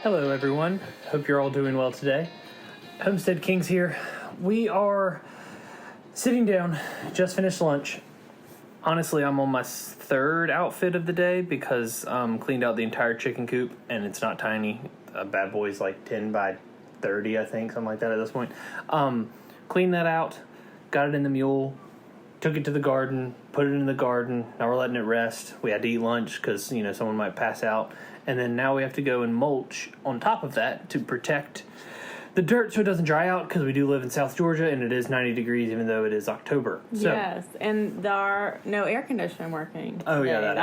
Hello, everyone. Hope you're all doing well today. Homestead Kings here. We are sitting down, just finished lunch. Honestly, I'm on my third outfit of the day because cleaned out the entire chicken coop, and it's not tiny. A bad boy's like 10 by 30, I think, something like that at this point. Cleaned that out, got it in the mule, took it to the garden, put it in the garden. Now we're letting it rest. We had to eat lunch because, someone might pass out. And then now we have to go and mulch on top of that to protect the dirt so it doesn't dry out, because we do live in South Georgia and it is 90 degrees even though it is October. So, yes, and there are no air conditioning working. Oh, yeah,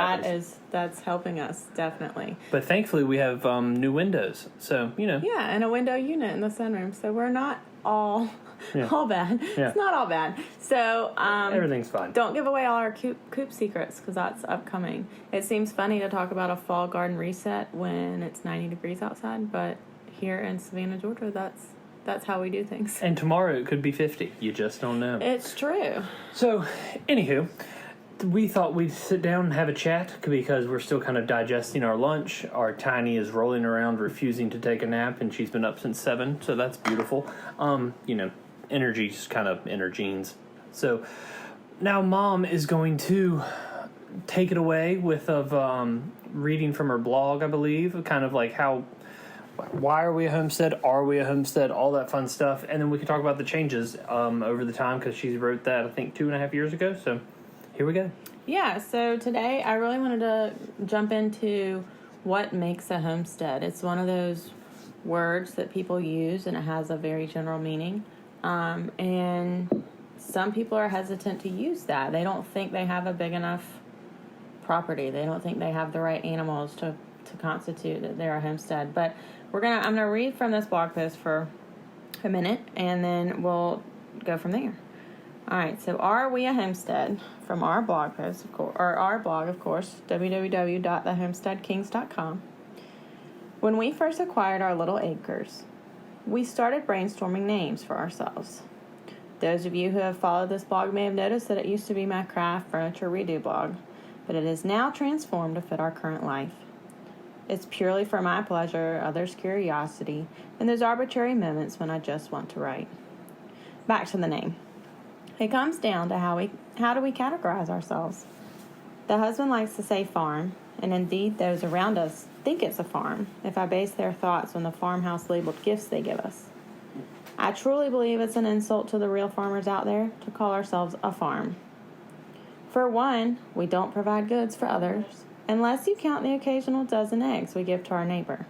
that's helping us, definitely. But thankfully we have new windows, so, Yeah, and a window unit in the sunroom, so we're not all bad. Yeah. It's not all bad. So everything's fine. Don't give away all our coop secrets, because that's upcoming. It seems funny to talk about a fall garden reset when it's 90 degrees outside, but here in Savannah, Georgia, that's how we do things. And tomorrow it could be 50. You just don't know. It's true. So, anywho, we thought we'd sit down and have a chat because we're still kind of digesting our lunch. Our Tiny is rolling around refusing to take a nap, and she's been up since 7, so that's beautiful. Energy just kind of intergenes. So now Mom is going to take it away with reading from her blog, I believe, kind of like why are we a homestead? Are we a homestead? All that fun stuff. And then we can talk about the changes over the time, because she wrote that, I think, 2.5 years ago. So here we go. Yeah, so today I really wanted to jump into what makes a homestead. It's one of those words that people use, and it has a very general meaning. And some people are hesitant to use that. They don't think they have a big enough property. They don't think they have the right animals to constitute that they're a homestead. But I'm gonna read from this blog post for a minute, and then we'll go from there. All right. So, are we a homestead? From our blog post, of course, or our blog, of course, www.thehomesteadkings.com. When we first acquired our little acres, we started brainstorming names for ourselves. Those of you who have followed this blog may have noticed that it used to be my craft furniture redo blog, but it is now transformed to fit our current life. It's purely for my pleasure, others' curiosity, and those arbitrary moments when I just want to write. Back to the name. It comes down to how do we categorize ourselves. The husband likes to say farm, and indeed those around us think it's a farm if I base their thoughts on the farmhouse labeled gifts they give us. I truly believe it's an insult to the real farmers out there to call ourselves a farm. For one, we don't provide goods for others, unless you count the occasional dozen eggs we give to our neighbor.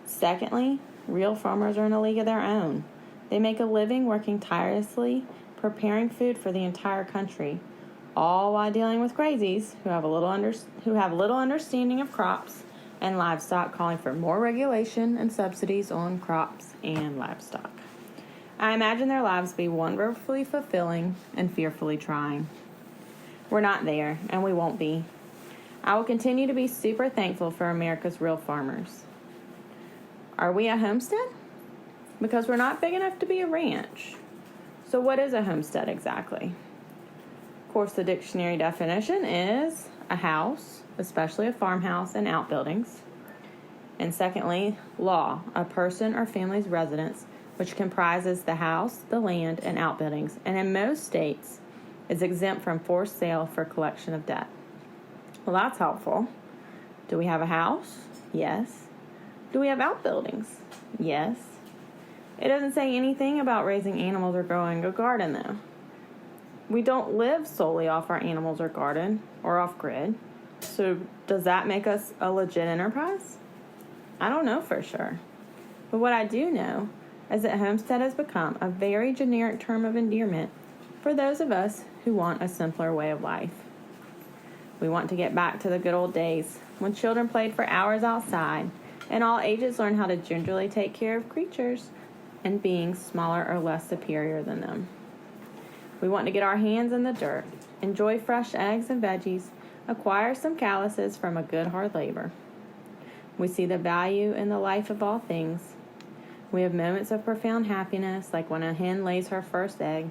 Secondly, real farmers are in a league of their own. They make a living working tirelessly, preparing food for the entire country, all while dealing with crazies who have little understanding of crops and livestock, calling for more regulation and subsidies on crops and livestock. I imagine their lives be wonderfully fulfilling and fearfully trying. We're not there, and we won't be. I will continue to be super thankful for America's real farmers. Are we a homestead? Because we're not big enough to be a ranch. So what is a homestead exactly? Of course, the dictionary definition is a house, especially a farmhouse, and outbuildings. And secondly, law, a person or family's residence, which comprises the house, the land, and outbuildings, and in most states is exempt from forced sale for collection of debt. Well, that's helpful. Do we have a house? Yes. Do we have outbuildings? Yes. It doesn't say anything about raising animals or growing a garden, though. We don't live solely off our animals or garden or off-grid. So does that make us a legit enterprise? I don't know for sure. But what I do know is that homestead has become a very generic term of endearment for those of us who want a simpler way of life. We want to get back to the good old days when children played for hours outside and all ages learned how to gingerly take care of creatures and beings smaller or less superior than them. We want to get our hands in the dirt, enjoy fresh eggs and veggies, acquire some calluses from a good hard labor. We see the value in the life of all things. We have moments of profound happiness, like when a hen lays her first egg,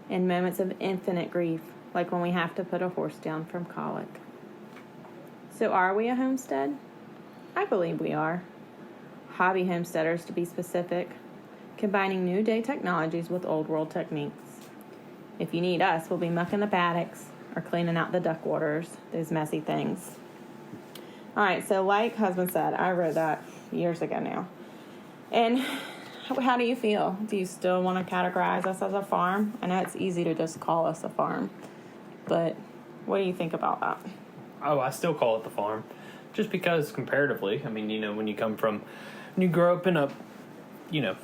and moments of infinite grief, like when we have to put a horse down from colic. So are we a homestead? I believe we are. hobby homesteaders to be specific, combining new day technologies with old world techniques. If you need us, we'll be mucking the paddocks or cleaning out the duck waters, those messy things. All right, so like husband said, I wrote that years ago now. And how do you feel? Do you still want to categorize us as a farm? I know it's easy to just call us a farm, but what do you think about that? Oh, I still call it the farm. Just because comparatively, I mean, when you grow up in a,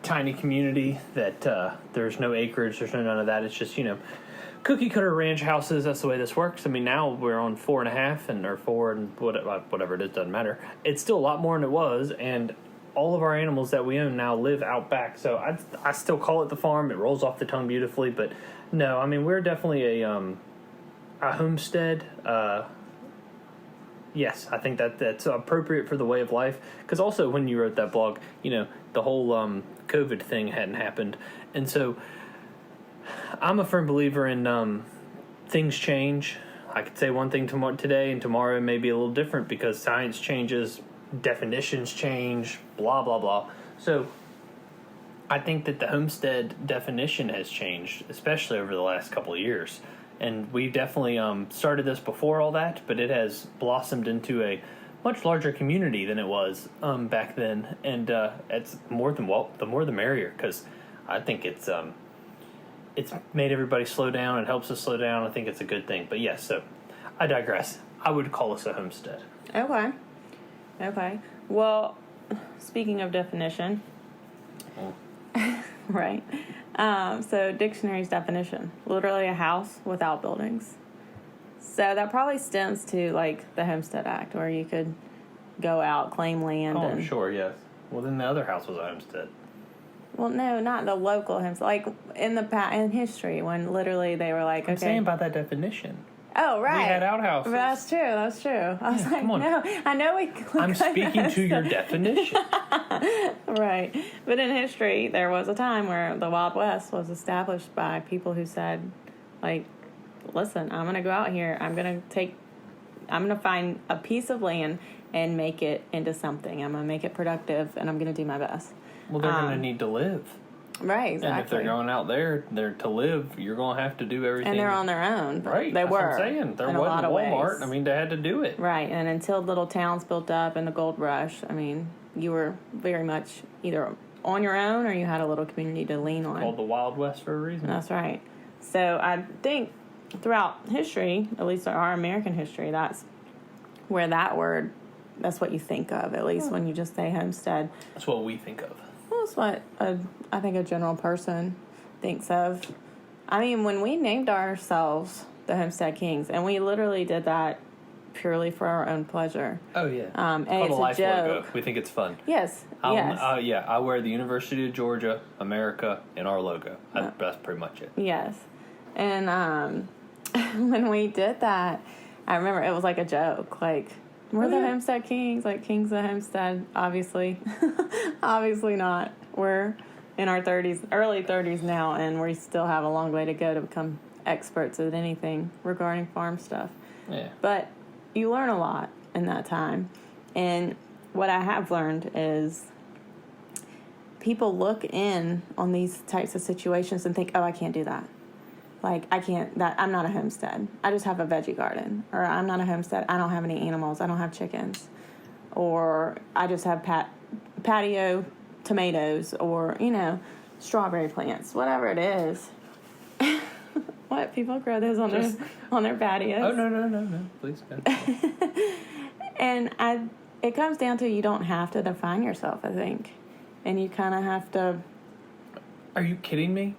tiny community that there's no acreage, there's none of that. It's just, cookie cutter ranch houses. That's the way this works. I mean, now we're on 4.5 or 4 and whatever it is, doesn't matter. It's still a lot more than it was, and all of our animals that we own now live out back. So I still call it the farm. It rolls off the tongue beautifully, but no, I mean, we're definitely a homestead. Yes, I think that's appropriate for the way of life. Because also, when you wrote that blog, the whole COVID thing hadn't happened. And so I'm a firm believer in things change. I could say one thing today, and tomorrow it may be a little different because science changes, definitions change, blah, blah, blah. So I think that the homestead definition has changed, especially over the last couple of years. And we definitely started this before all that, but it has blossomed into a much larger community than it was back then. And it's the more the merrier, because I think it's made everybody slow down. It helps us slow down. I think it's a good thing. But yes, so I digress. I would call us a homestead. Okay. Well, speaking of definition, right. So dictionary's definition, literally a house without buildings. So that probably stems to like the Homestead Act, where you could go out, claim land. Oh, sure, yes. Well, then the other house was a homestead. Well, no, not the local homestead. Like in history, when literally they were like, I'm saying about that definition. Oh, right. We had outhouses. That's true. I was like, come on. no, I know we. I'm speaking to your definition. Right. But in history, there was a time where the Wild West was established by people who said, like, listen, I'm going to go out here. I'm going to find a piece of land and make it into something. I'm going to make it productive, and I'm going to do my best. Well, they're going to need to live. Right, exactly. And if they're going out there to live, you're going to have to do everything. And they're on their own. Right. They That's were. what I'm saying. There in a wasn't lot of Walmart. ways. I mean, they had to do it. Right. And until little towns built up in the gold rush, I mean, you were very much either on your own or you had a little community to lean on. Called the Wild West for a reason. That's right. So I think throughout history, at least our American history, that's where that's what you think of, at least when you just say homestead. That's what we think of. Well, that's what I think a general person thinks of. I mean, when we named ourselves the Homestead Kings, and we literally did that purely for our own pleasure. Oh, yeah. And it's it's a life joke. logo. We think it's fun. Yes. Yeah, I wear the University of Georgia, America, in our logo. That's pretty much it. Yes. And when we did that, I remember it was like a joke. Like, we're the Homestead Kings, like Kings of Homestead, obviously. Obviously not. We're in our 30s, early 30s now, and we still have a long way to go to become experts at anything regarding farm stuff. Yeah. But you learn a lot in that time. And what I have learned is people look in on these types of situations and think, oh, I can't do that. Like, I'm not a homestead. I just have a veggie garden. Or I'm not a homestead. I don't have any animals. I don't have chickens. Or I just have patio tomatoes or, strawberry plants. Whatever it is. What? People grow those on their patios? Oh, no. Please go. And it comes down to you don't have to define yourself, I think. And you kind of have to... Are you kidding me?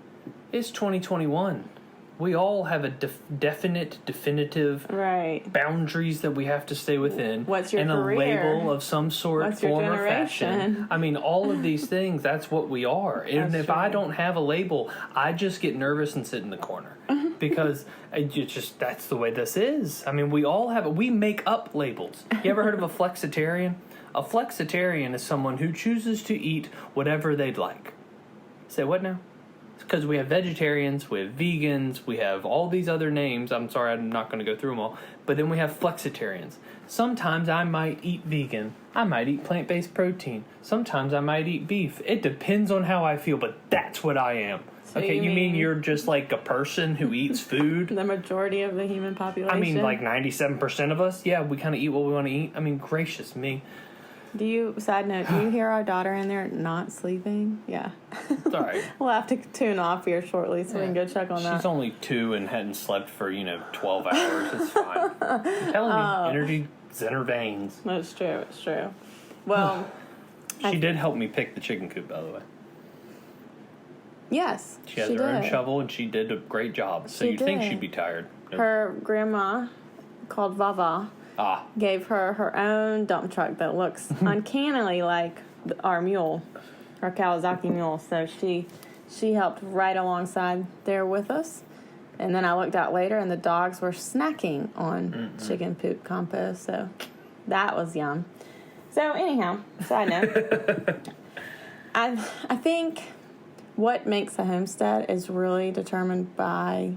It's 2021. We all have a definitive boundaries that we have to stay within. What's your and career? A label of some sort, What's your form, or generation? fashion. I mean, all of these things, that's what we are. And if I don't have a label, I just get nervous and sit in the corner. Because that's the way this is. I mean, we all have it. We make up labels. You ever heard of a flexitarian? A flexitarian is someone who chooses to eat whatever they'd like. Say what now? Because we have vegetarians, we have vegans, we have all these other names. I'm sorry, I'm not going to go through them all. But then we have flexitarians. Sometimes I might eat vegan. I might eat plant-based protein. Sometimes I might eat beef. It depends on how I feel, but that's what I am. So okay, you mean you're just like a person who eats food? The majority of the human population? I mean, like 97% of us? Yeah, we kind of eat what we want to eat. I mean, gracious me. Side note, do you hear our daughter in there not sleeping? Yeah. It's all right. We'll have to tune off here shortly so we can go check on that. She's only 2 and hadn't slept for, 12 hours. It's fine. I'm telling you, energy's in her veins. It's true. Well, she did help me pick the chicken coop, by the way. Yes, she has her own shovel, and she did a great job. So you'd think she'd be tired. Nope. Her grandma, called Vava, gave her own dump truck that looks uncannily like our mule, our Kawasaki mule. So she helped right alongside there with us. And then I looked out later, and the dogs were snacking on chicken poop compost. So that was yum. So anyhow, side note, I think what makes a homestead is really determined by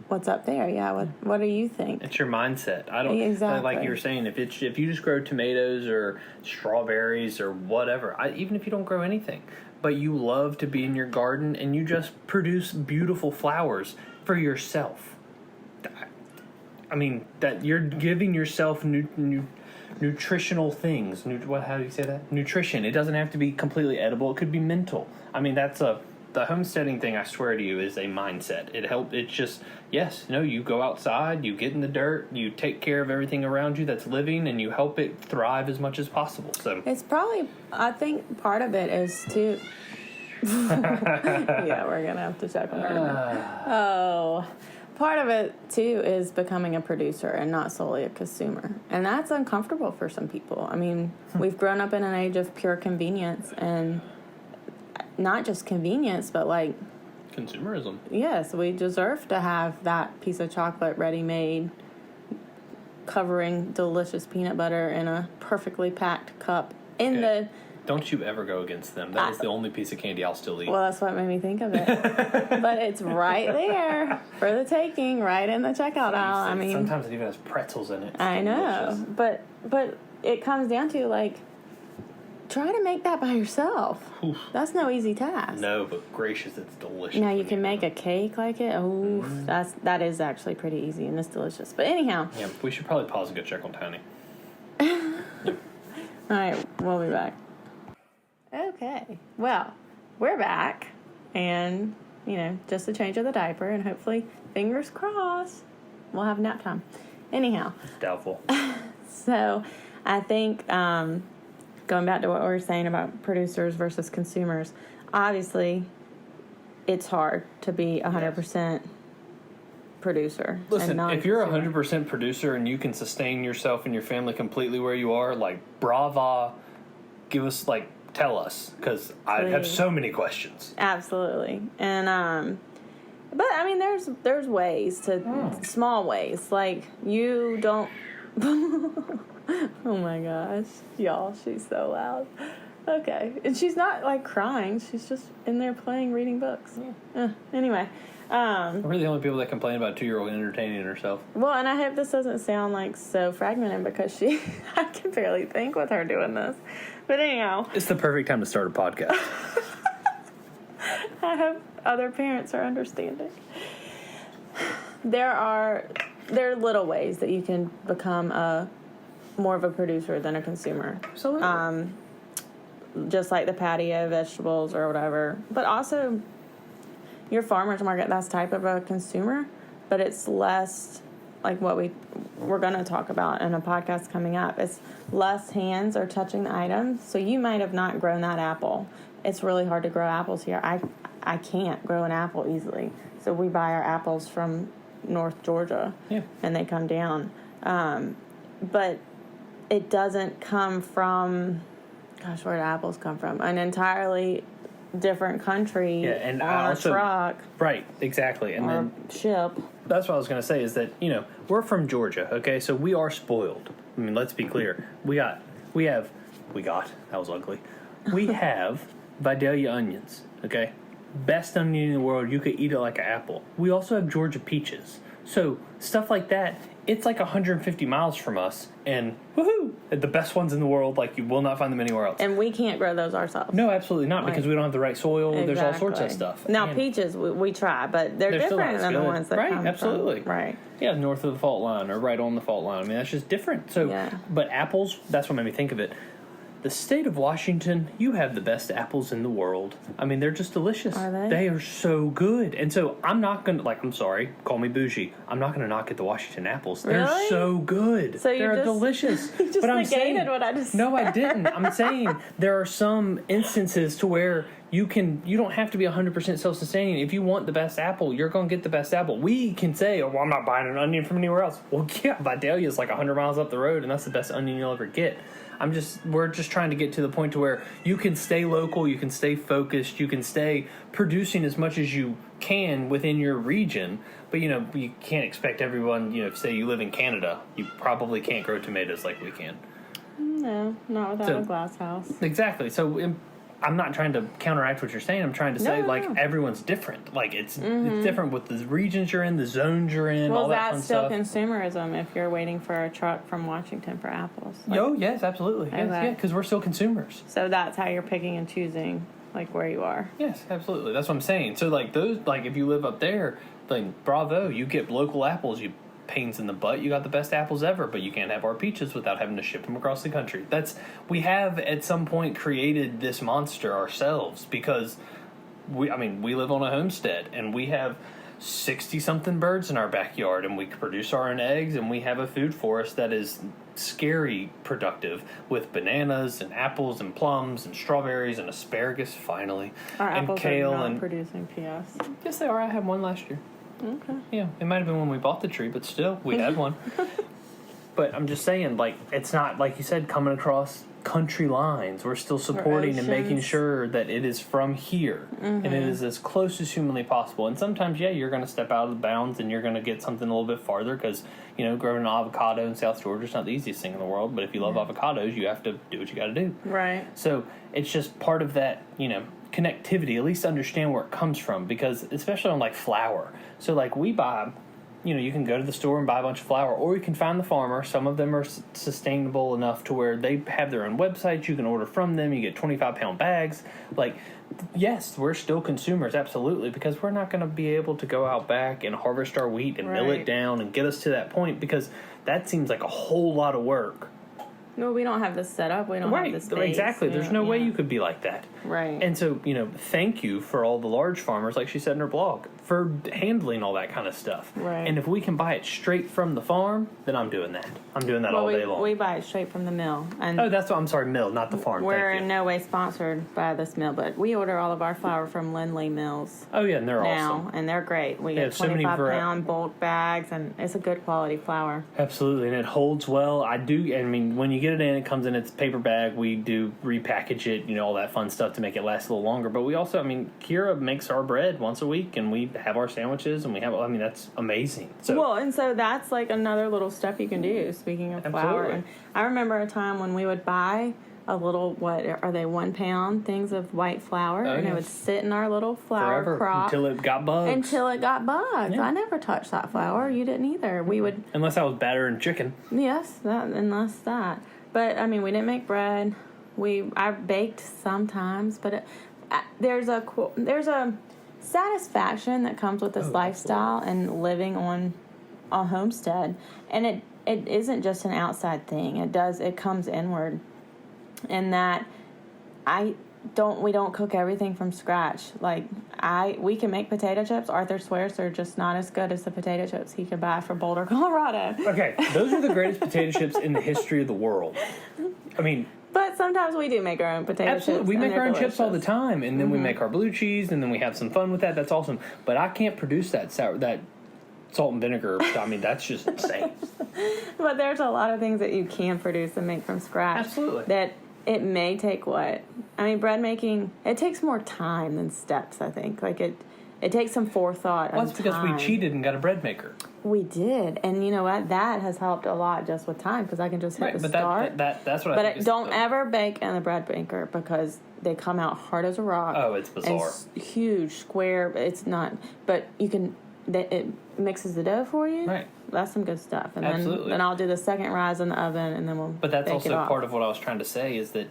what's up there. Yeah, what do you think? It's your mindset. I don't exactly like you were saying. If you just grow tomatoes or strawberries or whatever, even if you don't grow anything, but you love to be in your garden and you just produce beautiful flowers for yourself. I mean, that you're giving yourself nutritional things. How do you say that? Nutrition. It doesn't have to be completely edible. It could be mental. I mean, the homesteading thing, I swear to you, is a mindset. It's just, you go outside, you get in the dirt, you take care of everything around you that's living, and you help it thrive as much as possible. So it's probably, I think part of it is too. Yeah, we're gonna have to check on her. Part of it too is becoming a producer and not solely a consumer, and that's uncomfortable for some people. I mean, we've grown up in an age of pure convenience, and not just convenience, but like consumerism. Yes, we deserve to have that piece of chocolate ready-made, covering delicious peanut butter in a perfectly packed cup Don't you ever go against them. That is the only piece of candy I'll still eat. Well, that's what made me think of it. But it's right there for the taking, right in the checkout aisle. I mean, sometimes it even has pretzels in it. I know, but it comes down to like, try to make that by yourself. Oof. That's no easy task. No, but gracious, it's delicious. Now you can make a cake like it. Oh, that is actually pretty easy and it's delicious. But anyhow. Yeah, we should probably pause and go check on Tony. Yep. All right, we'll be back. Okay, well, we're back, and just a change of the diaper, and hopefully, fingers crossed, we'll have nap time. Anyhow, it's doubtful. So, I think going back to what we were saying about producers versus consumers, obviously, it's hard to be 100% producer. Listen, if you're 100% producer and you can sustain yourself and your family completely where you are, like, brava, give us, like, tell us, because I have so many questions. Absolutely. And but I mean there's ways to small ways, like you don't oh my gosh, y'all, she's so loud. Okay, and she's not like crying, she's just in there reading books. Anyway, we're the only people that complain about a 2-year-old entertaining herself. Well, and I hope this doesn't sound like so fragmented, because I can barely think with her doing this. But anyhow, it's the perfect time to start a podcast. I hope other parents are understanding. There are little ways that you can become more of a producer than a consumer. Absolutely. Just like the patio vegetables or whatever, but also your farmer's market, that's type of a consumer, but it's less like what we're going to talk about in a podcast coming up. It's less hands are touching the items. So you might have not grown that apple. It's really hard to grow apples here. I can't grow an apple easily. So we buy our apples from North Georgia, and they come down. But it doesn't come from, gosh, where do apples come from? An entirely different country and on a truck. Right, exactly. And then ship. That's what I was going to say, is that, we're from Georgia, okay? So we are spoiled. I mean, let's be clear. We have, that was ugly. We have Vidalia onions, okay? Best onion in the world. You could eat it like an apple. We also have Georgia peaches. So stuff like that, it's like 150 miles from us, and woohoo, the best ones in the world. Like, you will not find them anywhere else. And we can't grow those ourselves. No, absolutely not, because we don't have the right soil. Exactly. There's all sorts of stuff. Now, and peaches, we try, but they're different than the ones that come absolutely. from. Right. Yeah, north of the fault line or right on the fault line. I mean, that's just different. So, but apples, that's what made me think of it. The state of Washington, you have the best apples in the world. I mean, they're just delicious. Are they? They are so good. And so I'm not going to, like, I'm sorry, call me bougie. I'm not going to knock at the Washington apples. They're Really? so good. So they're delicious. You just but I'm negated saying, what I just No, said. I didn't. I'm saying there are some instances to where you don't have to be 100% self-sustaining. If you want the best apple, you're going to get the best apple. We can say, oh, well, I'm not buying an onion from anywhere else. Well, yeah, Vidalia is like 100 miles up the road, and that's the best onion you'll ever get. We're just trying to get to the point to where you can stay local, you can stay focused, you can stay producing as much as you can within your region. But, you can't expect everyone, say you live in Canada, you probably can't grow tomatoes like we can. No, not without a glass house. Exactly. So I'm not trying to counteract what you're saying. I'm trying to say, everyone's different. Like, it's different with the regions you're in, the zones you're in, all that fun stuff. Well, that's still consumerism if you're waiting for a truck from Washington for apples. Yes, absolutely. Yes, yeah, because we're still consumers. So that's how you're picking and choosing, like, where you are. Yes, absolutely. That's what I'm saying. So, like, if you live up there, like, bravo, you get local apples, you pains in the butt, you got the best apples ever, but you can't have our peaches without having to ship them across the country. We have at some point created this monster ourselves, because we live on a homestead and we have 60 something birds in our backyard, and we produce our own eggs, and we have a food forest that is scary productive with bananas and apples and plums and strawberries and asparagus finally, our and apples kale are not and producing PS. Yes, they are. I had one last year. Okay. Yeah, it might have been when we bought the tree, but still, we had one. But I'm just saying, like, it's not, like you said, coming across country lines. We're still supporting and making sure that it is from here, and it is as close as humanly possible. And sometimes, you're going to step out of the bounds, and you're going to get something a little bit farther, because, growing an avocado in South Georgia is not the easiest thing in the world, but if you love avocados, you have to do what you got to do. Right. So it's just part of that, connectivity, at least understand where it comes from, because especially on, like, flour. So, like, we buy, you can go to the store and buy a bunch of flour, or you can find the farmer. Some of them are sustainable enough to where they have their own websites. You can order from them. You get 25-pound bags. Like, yes, we're still consumers, absolutely, because we're not going to be able to go out back and harvest our wheat and mill it down and get us to that point, because that seems like a whole lot of work. No, we don't have this set up. We don't have the space. Exactly. There's no way you could be like that. Right. And so, thank you for all the large farmers, like she said in her blog, for handling all that kind of stuff. Right. And if we can buy it straight from the farm, then I'm doing that. I'm doing that all day long. We buy it straight from the mill. And that's what I'm sorry, mill, not the farm. We're in no way sponsored by this mill, but we order all of our flour from Lindley Mills. Oh, yeah, and they're awesome. And they're great. We get 25-pound bulk bags, and it's a good quality flour. Absolutely, and it holds well. When you get it in, it comes in its paper bag. We do repackage it, all that fun stuff to make it last a little longer. But we also, Kira makes our bread once a week, and we have our sandwiches, and we have, that's amazing. So that's like another little step you can do, speaking of flour. And I remember a time when we would buy a little, what are they, 1 pound things of white flour, and it would sit in our little flour crop until it got bugs. Yeah. I never touched that flour. You didn't either. We would, unless I was battering chicken. Yes, unless that. But we didn't make bread. I baked sometimes, but there's a satisfaction that comes with this lifestyle and living on a homestead, and it isn't just an outside thing. It comes inward, in that we don't cook everything from scratch. Like, we can make potato chips. Arthur swears they're just not as good as the potato chips he could buy for Boulder, Colorado. Okay, those are the greatest potato chips in the history of the world. But sometimes we do make our own potato chips. Absolutely, we make our own chips all the time, and then we make our blue cheese, and then we have some fun with that. That's awesome. But I can't produce that salt and vinegar. That's just insane. But there's a lot of things that you can produce and make from scratch. Absolutely. That it may take bread making, it takes more time than steps, I think. Like, it takes some forethought. Well, that's because we cheated and got a bread maker. We did, and you know what? That has helped a lot just with time, because I can just hit the start. That's what I think. But don't ever bake in the bread maker, because they come out hard as a rock. Oh, it's bizarre. And huge, square. It's not. But you can it mixes the dough for you. Right. That's some good stuff. And Absolutely. then I'll do the second rise in the oven, and then we'll. But that's bake also it off. part of what I was trying to say is that,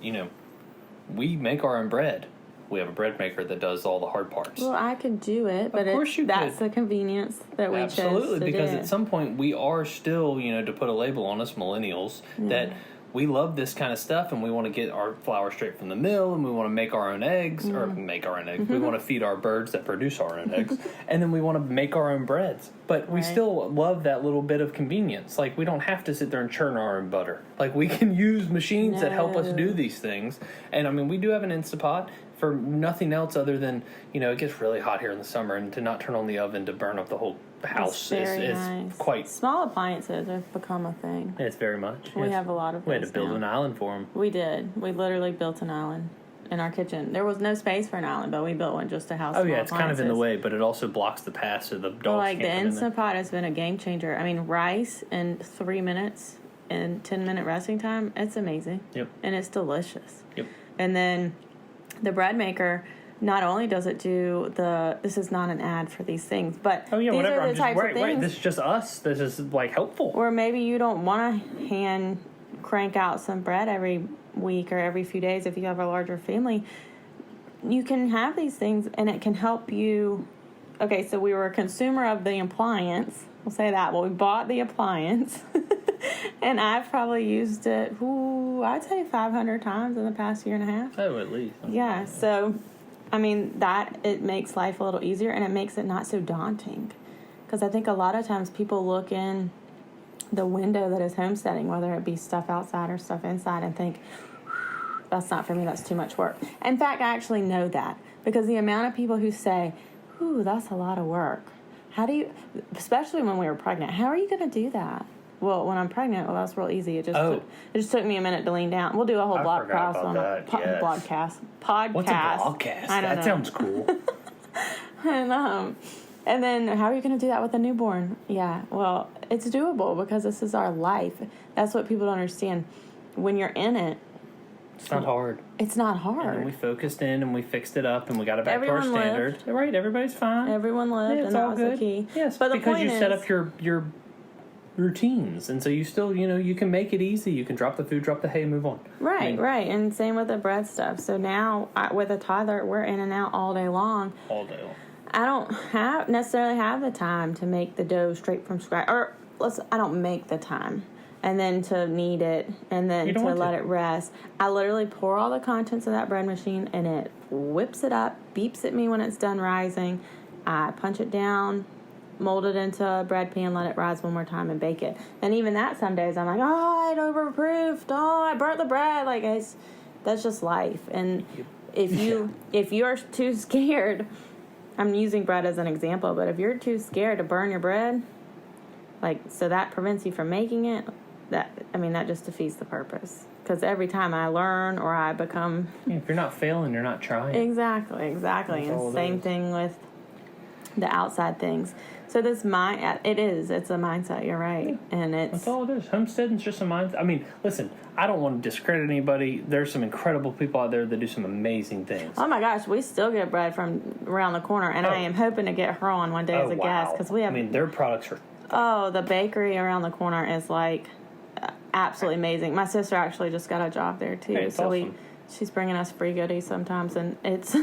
we make our own bread. We have a bread maker that does all the hard parts. Well, I could do it, but Of course you that's could. the convenience that we chose to Absolutely, because do. at some point we are still, to put a label on us, millennials, that we love this kind of stuff and we want to get our flour straight from the mill and we want to make our own eggs, or make our own eggs. We want to feed our birds that produce our own eggs, and then we want to make our own breads. But we still love that little bit of convenience. Like, we don't have to sit there and churn our own butter. Like, we can use machines that help us do these things. And, I mean, we do have an Instapot for nothing else other than, it gets really hot here in the summer, and to not turn on the oven to burn up the whole house is nice. quite... Small appliances have become a thing. It's very much. We have a lot of We had those to build now. an island for them. We did. We literally built an island in our kitchen. There was no space for an island, but we built one just to house Oh, small yeah, it's kind of in the appliances. way, but it also blocks the path so the dogs Like, the can't come in there. Instant Pot has been a game changer. I mean, rice in 3 minutes and 10-minute resting time, it's amazing. Yep. And it's delicious. Yep. And then the bread maker, not only does it do this is not an ad for these things, but Oh, yeah, these whatever. are the I'm just, types of right. things This is just us. This is, helpful. where maybe you don't want to hand crank out some bread every week or every few days if you have a larger family. You can have these things, and it can help you. Okay, so we were a consumer of the appliance. We'll say that. Well, we bought the appliance, and I've probably used it, I'd say 500 times in the past year and a half. Oh, at least. Yeah, so, I mean, it makes life a little easier, and it makes it not so daunting. Because I think a lot of times people look in the window that is homesteading, whether it be stuff outside or stuff inside, and think, that's not for me, that's too much work. In fact, I actually know that, because the amount of people who say, ooh, that's a lot of work. How do you, especially when we were pregnant, how are you going to do that? Well, when I'm pregnant, that's real easy. It just took me a minute to lean down. We'll do a whole podcast on it. Podcast. What's a podcast? I don't know. That sounds cool. And then how are you going to do that with a newborn? Yeah, well, it's doable because this is our life. That's what people don't understand. When you're in it, It's not hard. it's not And then hard. we focused in and we fixed it up and we got it back Everyone to our standard. Right, everybody's fine. Everyone lived, Yeah, it's and that all was good. the key. Yes, but the because point you is, set up your routines, and so you still, you can make it easy. You can drop the food, drop the hay, move on. right, and same with the bread stuff. So now, with a toddler, we're in and out all day long. All day long. I don't necessarily have the time to make the dough straight from scratch. I don't make the time. And then to knead it, and then to let it rest. I literally pour all the contents of that bread machine, and it whips it up, beeps at me when it's done rising. I punch it down, mold it into a bread pan, let it rise one more time, and bake it. And even that, some days I'm like, oh, I overproofed. Oh, I burnt the bread. Like, that's just life. And if you're too scared, I'm using bread as an example, but if you're too scared to burn your bread, so that prevents you from making it, that just defeats the purpose. Because every time I learn or I become... Yeah, if you're not failing, you're not trying. Exactly. And same thing with the outside things. So it's a mindset, you're right. And That's all it is. Homesteading's just a mindset. I mean, listen, I don't want to discredit anybody. There's some incredible people out there that do some amazing things. Oh my gosh, we still get bread from around the corner, and I am hoping to get her on one day as a guest, because we have... their products are... Oh, the bakery around the corner is absolutely amazing. My sister actually just got a job there too, Hey, so awesome. she's bringing us free goodies sometimes, and it's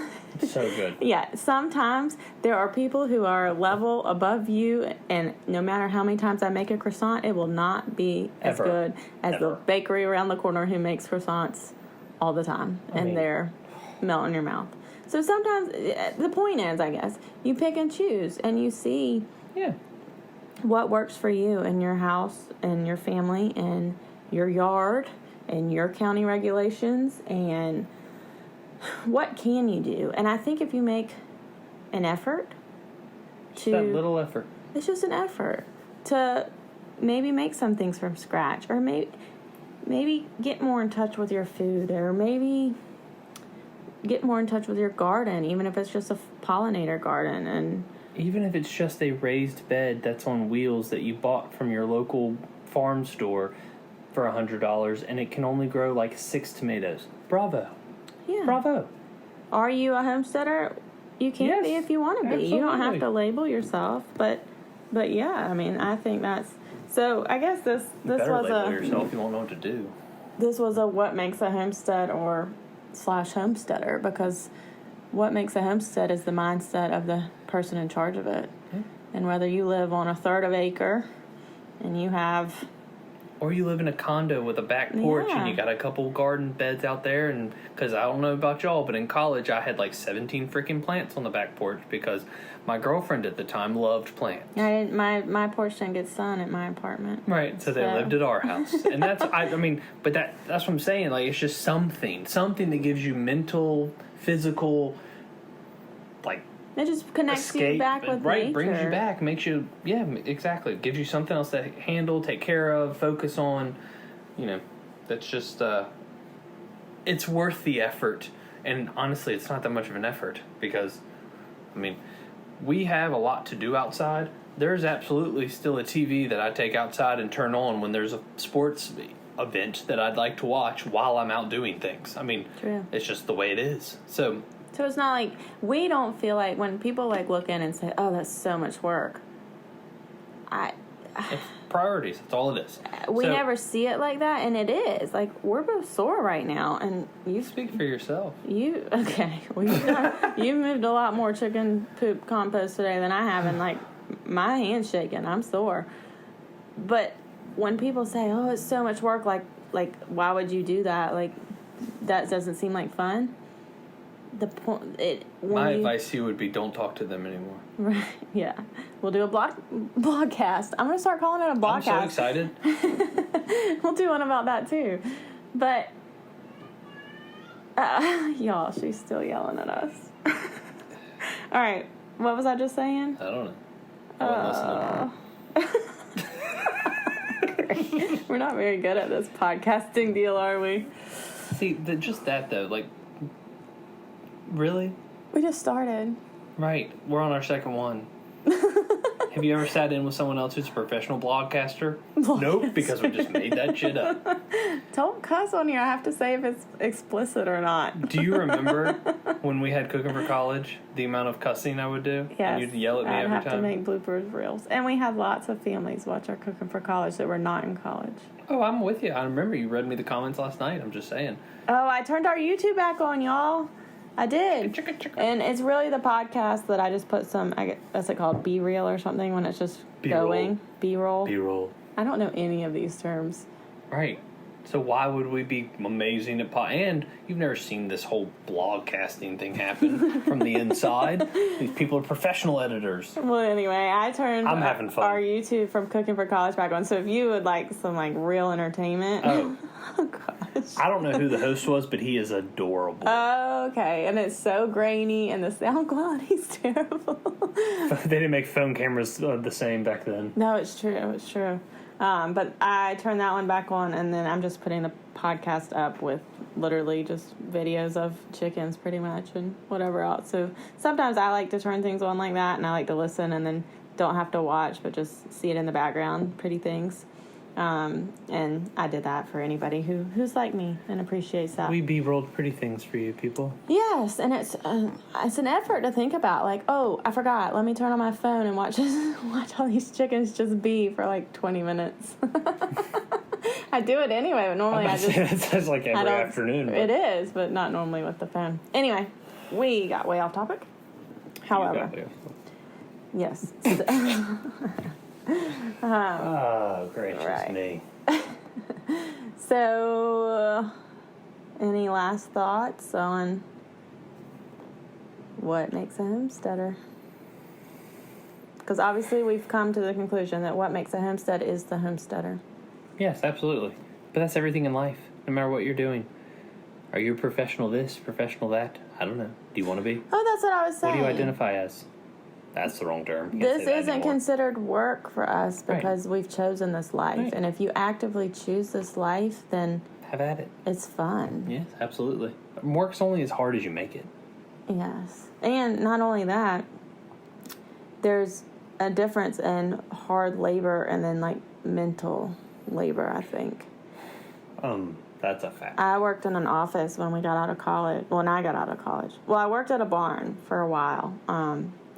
so good. Yeah, sometimes there are people who are a level above you, and no matter how many times I make a croissant, it will not be as good as the bakery around the corner who makes croissants all the time, and they're melt in your mouth. So sometimes the point is, I guess, you pick and choose, and you see what works for you in your house and your family and your yard and your county regulations, and what can you do. And I think if you make an effort Just that little effort. It's just an effort to maybe make some things from scratch, or maybe get more in touch with your food, or maybe get more in touch with your garden, even if it's just a pollinator garden. And even if it's just a raised bed that's on wheels that you bought from your local farm store for $100, and it can only grow 6 tomatoes. Bravo. yeah. Bravo. Are you a homesteader? You can be if you want to be. Absolutely. You don't have to label yourself, but yeah, I mean, I think that's so. I guess this better was label yourself. You won't know what to do. This was a what makes a homestead or / homesteader, because what makes a homestead is the mindset of the person in charge of it. And whether you live on a third of acre and you have... Or you live in a condo with a back porch and you got a couple garden beds out there. And because I don't know about y'all, but in college I had like 17 freaking plants on the back porch because my girlfriend at the time loved plants. My porch didn't get sun at my apartment. Right, so they lived at our house. And that's, I mean, but that's what I'm saying. Like, it's just something that gives you mental, physical, like, it just connects escape, you back with right, nature. Brings you back, makes you, yeah, exactly. It gives you something else to handle, take care of, focus on. You know, that's just, it's worth the effort. And honestly, it's not that much of an effort because, I mean, we have a lot to do outside. There's absolutely still a TV that I take outside and turn on when there's a sports event that I'd like to watch while I'm out doing things. I mean, True. It's just the way it is. So it's not like, we don't feel like, when people like look in and say, oh, that's so much work. it's priorities. That's all it is. We never see it like that, and it is. Like, we're both sore right now, and you... Speak for yourself. Okay. Well, you moved a lot more chicken poop compost today than I have, and, like, my hand's shaking. I'm sore. But when people say, oh, it's so much work, like why would you do that? Like, that doesn't seem like fun. My advice to you would be don't talk to them anymore. Right, yeah. We'll do a blogcast. I'm going to start calling it a blogcast. I'm so excited. We'll do one about that, too. But, y'all, she's still yelling at us. All right. What was I just saying? I don't know. I wasn't listening. We're not very good at this podcasting deal, are we? See, just that, though, like, really? We just started. Right. We're on our second one. Have you ever sat in with someone else who's a professional blogcaster? Nope, because we just made that shit up. Don't cuss on here. I have to say if it's explicit or not. Do you remember when we had Cooking for College, the amount of cussing I would do? Yes. And you'd yell at me every time? I'd have to make bloopers reels. And we had lots of families watch our Cooking for College that were not in college. Oh, I'm with you. I remember you read me the comments last night. I'm just saying. Oh, I turned our YouTube back on, y'all. I did. And it's really the podcast that I just put some, what's it called, B-reel or something, when it's just going. B-roll. B-roll. I don't know any of these terms. Right. So why would we be amazing at and you've never seen this whole blogcasting thing happen from the inside. These people are professional editors. Well, anyway, I turned I'm having fun. Our YouTube from Cooking for College back on. So if you would like some like real entertainment. Oh. Oh, gosh. I don't know who the host was, but he is adorable. Oh, okay. And it's so grainy and the sound quality's terrible. They didn't make phone cameras the same back then. No, it's true. It's true. But I turned that one back on, and then I'm just putting the podcast up with literally just videos of chickens pretty much and whatever else. So sometimes I like to turn things on like that, and I like to listen and then don't have to watch, but just see it in the background, pretty things. And I did that for anybody who's like me and appreciates that. We B-rolled pretty things for you people. Yes, and it's an effort to think about. Like, oh, I forgot. Let me turn on my phone and watch all these chickens just be for like 20 minutes. I do it anyway, but normally that's like every afternoon. But. It is, but not normally with the phone. Anyway, we got way off topic. However, yes. Oh, gracious me. So, any last thoughts on what makes a homesteader? Because obviously we've come to the conclusion that what makes a homestead is the homesteader. Yes, absolutely. But that's everything in life, no matter what you're doing. Are you a professional this, professional that? I don't know. Do you want to be? Oh, that's what I was saying. What do you identify as? That's the wrong term. This isn't considered work for us because we've chosen this life. Right. And if you actively choose this life, then... have at it. It's fun. Yes, absolutely. Work's only as hard as you make it. Yes. And not only that, there's a difference in hard labor and then, like, mental labor, I think. That's a fact. I worked in an office when we got out of college. When I got out of college. Well, I worked at a barn for a while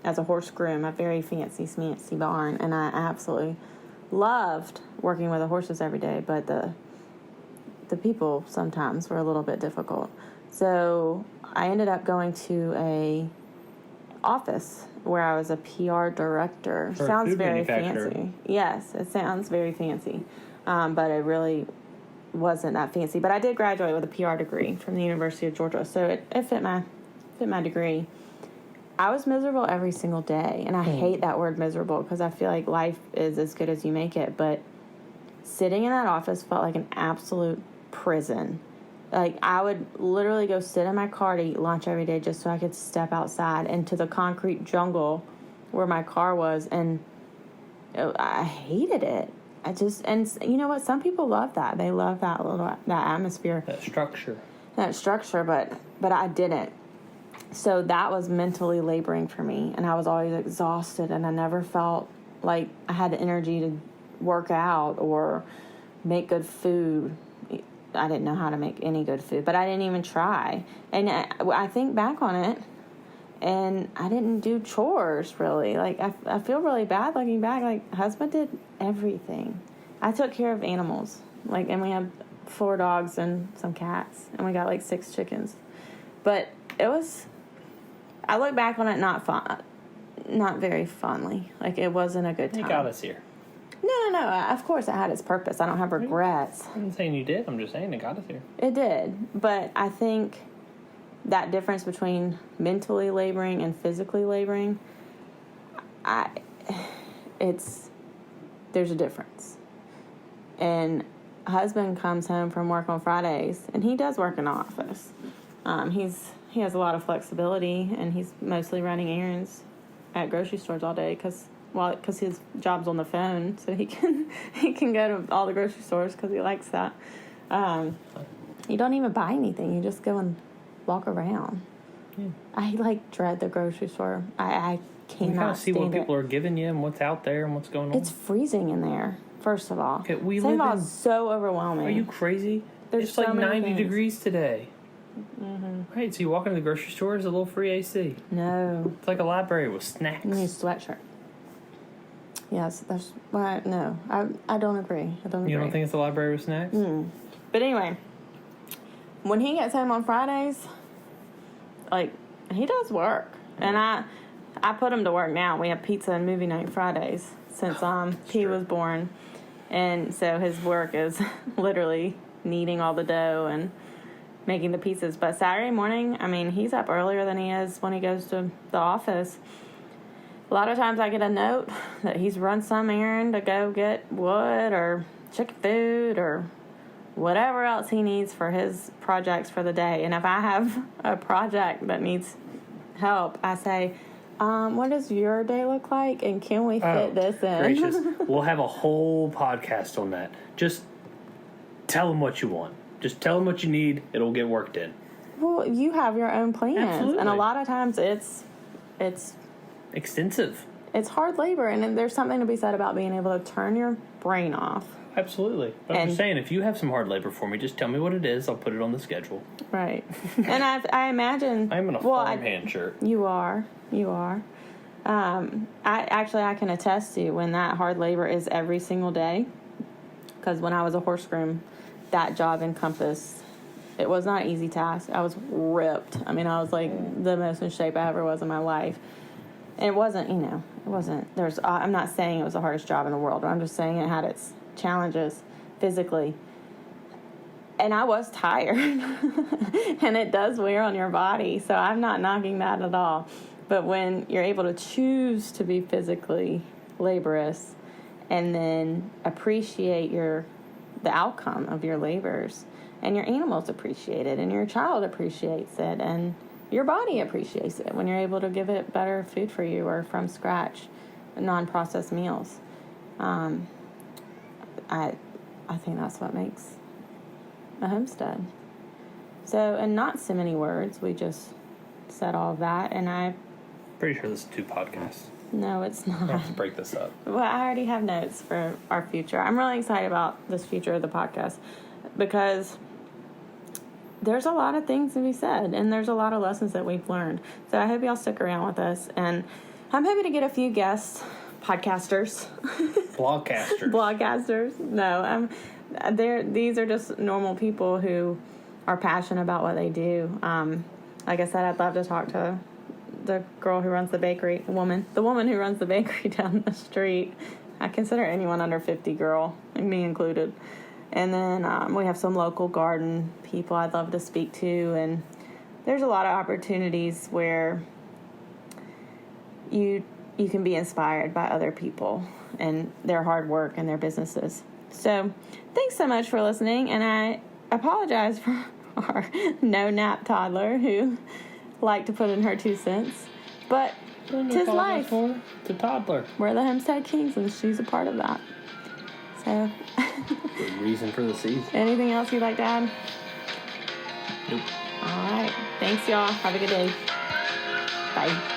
as a horse groom, a very fancy, smancy barn. And I absolutely loved working with the horses every day. But the people sometimes were a little bit difficult. So I ended up going to a office where I was a PR director. For a sounds food very manufacturer. fancy. Yes, it sounds very fancy. But it really wasn't that fancy. But I did graduate with a PR degree from the University of Georgia, so it fit my degree. I was miserable every single day, and I hate that word miserable because I feel like life is as good as you make it. But sitting in that office felt like an absolute prison. Like, I would literally go sit in my car to eat lunch every day just so I could step outside into the concrete jungle where my car was, and I hated it. And you know what? Some people love that. They love that atmosphere. That structure. But I didn't. So that was mentally laboring for me, and I was always exhausted, and I never felt like I had the energy to work out or make good food. I didn't know how to make any good food, but I didn't even try. And I think back on it, and I didn't do chores, really. Like, I feel really bad looking back. Like, husband did everything. I took care of animals. Like, and we had 4 dogs and some cats, and we got, like, 6 chickens. But it was... I look back on it not very fondly. Like, it wasn't a good time. You got us here. No. Of course, it had its purpose. I don't have regrets. I'm not saying you did. I'm just saying it got us here. It did. But I think that difference between mentally laboring and physically laboring, there's a difference. And husband comes home from work on Fridays, and he does work in the office. He has a lot of flexibility, and he's mostly running errands at grocery stores all day because his job's on the phone, so he can go to all the grocery stores because he likes that. You don't even buy anything; you just go and walk around. Yeah. I dread the grocery store. I cannot you kind of see what people are are giving you and what's out there and what's going on. It's freezing in there. First of all, okay, is so overwhelming. Are you crazy? There's it's like so many 90 degrees today. Mm-hmm. Right, so you walk into the grocery store, there's a little free AC. No. It's like a library with snacks. You need a sweatshirt. Yes, that's why. No, I don't agree. You don't think it's a library with snacks? But anyway, when he gets home on Fridays, like, he does work. And I put him to work now. We have pizza and movie night Fridays since he was born. And so his work is literally kneading all the dough and making the pizzas. But Saturday morning, I mean, he's up earlier than he is when he goes to the office. A lot of times I get a note that he's run some errand to go get wood or chicken food or whatever else he needs for his projects for the day. And if I have a project that needs help, I say, what does your day look like? And can we fit this in? Gracious. We'll have a whole podcast on that. Just tell him what you want. Just tell him what you need. It'll get worked in. Well, you have your own plans. Absolutely. And a lot of times it's extensive. It's hard labor, and there's something to be said about being able to turn your brain off. Absolutely. But I'm just saying, if you have some hard labor for me, just tell me what it is. I'll put it on the schedule. Right. And I imagine... I'm in a farmhand shirt. You are. I can attest to when that hard labor is every single day. Because when I was a horse groom, that job encompassed... It was not an easy task. I was ripped. I mean, I was like the most in shape I ever was in my life. And it wasn't, I'm not saying it was the hardest job in the world. I'm just saying it had its challenges physically. And I was tired. And it does wear on your body. So I'm not knocking that at all. But when you're able to choose to be physically laborious and then appreciate the outcome of your labors, and your animals appreciate it, and your child appreciates it, and your body appreciates it when you're able to give it better food for you or from scratch, non-processed meals. I think that's what makes a homestead. So, in not so many words, we just said all of that, and I'm pretty sure this is 2 podcasts. No, it's not. I'll have to break this up. Well, I already have notes for our future. I'm really excited about this future of the podcast because there's a lot of things to be said, and there's a lot of lessons that we've learned. So I hope y'all stick around with us, and I'm happy to get a few guests, podcasters, blogcasters. No, these are just normal people who are passionate about what they do. Like I said, I'd love to talk to the girl who runs the bakery, the woman who runs the bakery down the street. I consider anyone under 50 girl, me included. And then we have some local garden people I'd love to speak to, and there's a lot of opportunities where you can be inspired by other people and their hard work and their businesses. So thanks so much for listening, and I apologize for our no-nap toddler who liked to put in her 2 cents. But tis life. For the toddler. We're the Homestead Kings, and she's a part of that. So, Good reason for the season. Anything else you'd like to add? Nope. All right. Thanks, y'all. Have a good day. Bye.